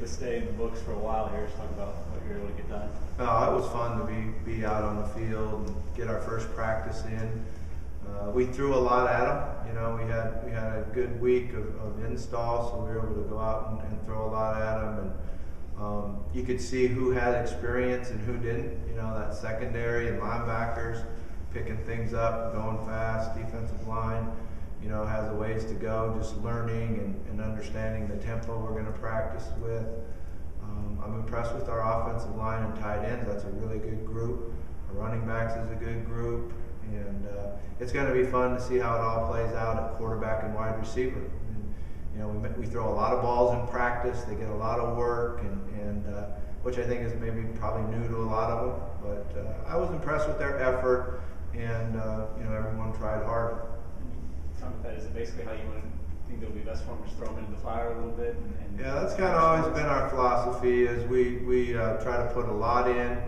to stay in the books for a while here. Let's talk about what you're able to get done. It was fun to be out on the field and get our first practice in. We threw a lot at them. You know, we had a good week of install, so we were able to go out and throw a lot at them. And you could see who had experience and who didn't. You know, that secondary and linebackers picking things up, going fast. Defensive line, you know, has a ways to go, just learning and understanding the tempo we're going to practice with. I'm impressed with our offensive line and tight ends. That's a really good group. Our running backs is a good group. And it's going to be fun to see how it all plays out at quarterback and wide receiver. And, you know, we throw a lot of balls in practice. They get a lot of work, and which I think is maybe probably new to a lot of them. But I was impressed with their effort, and you know, everyone tried hard. Talk about that. Is it basically how you want to think it'll be best for them, just throw them into the fire a little bit? Yeah, that's kind of always been our philosophy. Is we try to put a lot in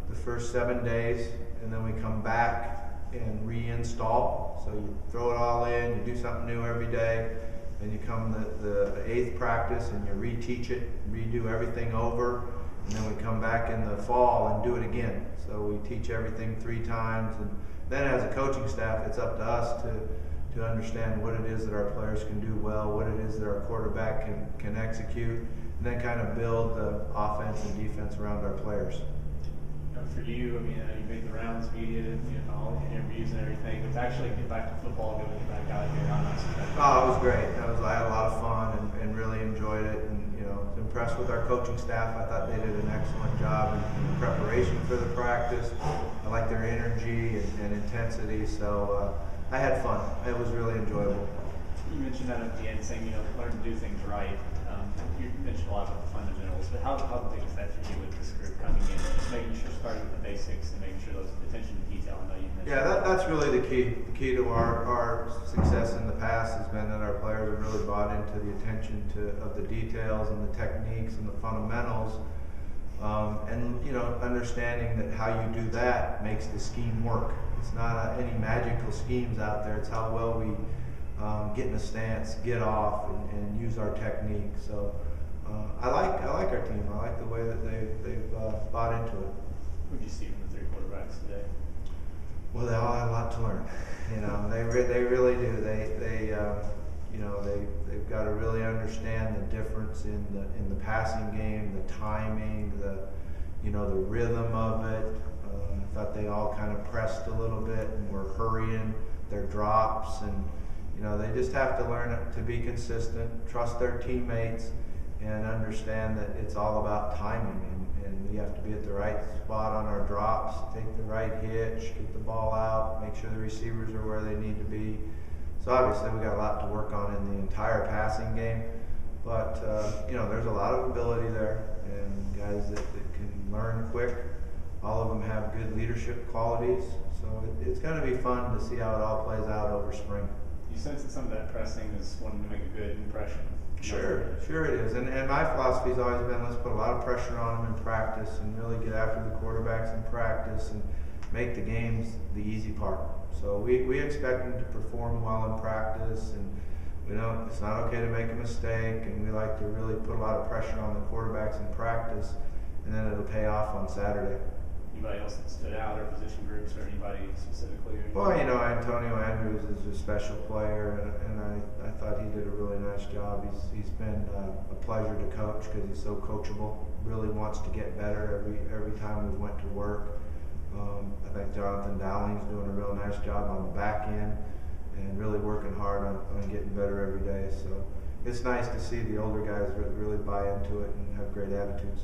the first 7 days, and then we come back and reinstall. So you throw it all in, you do something new every day, then you come the 8th practice and you reteach it, redo everything over, and then we come back in the fall and do it again. So we teach everything 3 times, and then as a coaching staff, it's up to us to understand what it is that our players can do well, what it is that our quarterback can execute, and then kind of build the offense and defense around our players. For you, I mean, you made the rounds, media, you know, all the interviews and everything, but to actually get back to football, get back out here, how nice is that? Oh, it was great. I had a lot of fun and really enjoyed it, and you know, was impressed with our coaching staff. I thought they did an excellent job in preparation for the practice. I liked their energy and intensity, so I had fun. It was really enjoyable. You mentioned that at the end, saying, you know, learn to do things right. You mentioned a lot about the fundamentals, but how big is that for you with this group coming in, just making sure, starting with the basics and making sure those attention to detail? I know you mentioned. Yeah, that's really the key. The key to our success in the past has been that our players have really bought into the attention of the details and the techniques and the fundamentals, and you know, understanding that how you do that makes the scheme work. It's not any magical schemes out there. It's how well we get in a stance, get off, and use our technique. So I like our team. I like the way that they've bought into it. What did you see from the 3 quarterbacks today? Well, they all have a lot to learn. You know, they really do. You know, they've got to really understand the difference in the passing game, the timing, the rhythm of it. I thought they all kind of pressed a little bit and were hurrying their drops, and you know, they just have to learn to be consistent, trust their teammates, and understand that it's all about timing, and we have to be at the right spot on our drops, take the right hitch, get the ball out, make sure the receivers are where they need to be. So obviously we got a lot to work on in the entire passing game, but you know, there's a lot of ability there, and guys that can learn quick. All of them have good leadership qualities, so it's going to be fun to see how it all plays out over spring. You sense that some of that pressing is wanting to make a good impression? Sure it is. And my philosophy has always been, let's put a lot of pressure on them in practice and really get after the quarterbacks in practice and make the games the easy part. So we expect them to perform well in practice, and we know it's not okay to make a mistake, and we like to really put a lot of pressure on the quarterbacks in practice, and then it'll pay off on Saturday. Anybody else that stood out, or position groups, or anybody specifically? Well, you know, Antonio Andrews is a special player, and I thought he did a really nice job. He's been a pleasure to coach because he's so coachable. Really wants to get better every time we went to work. I think Jonathan Dowling's doing a real nice job on the back end and really working hard on getting better every day. So it's nice to see the older guys really buy into it and have great attitudes.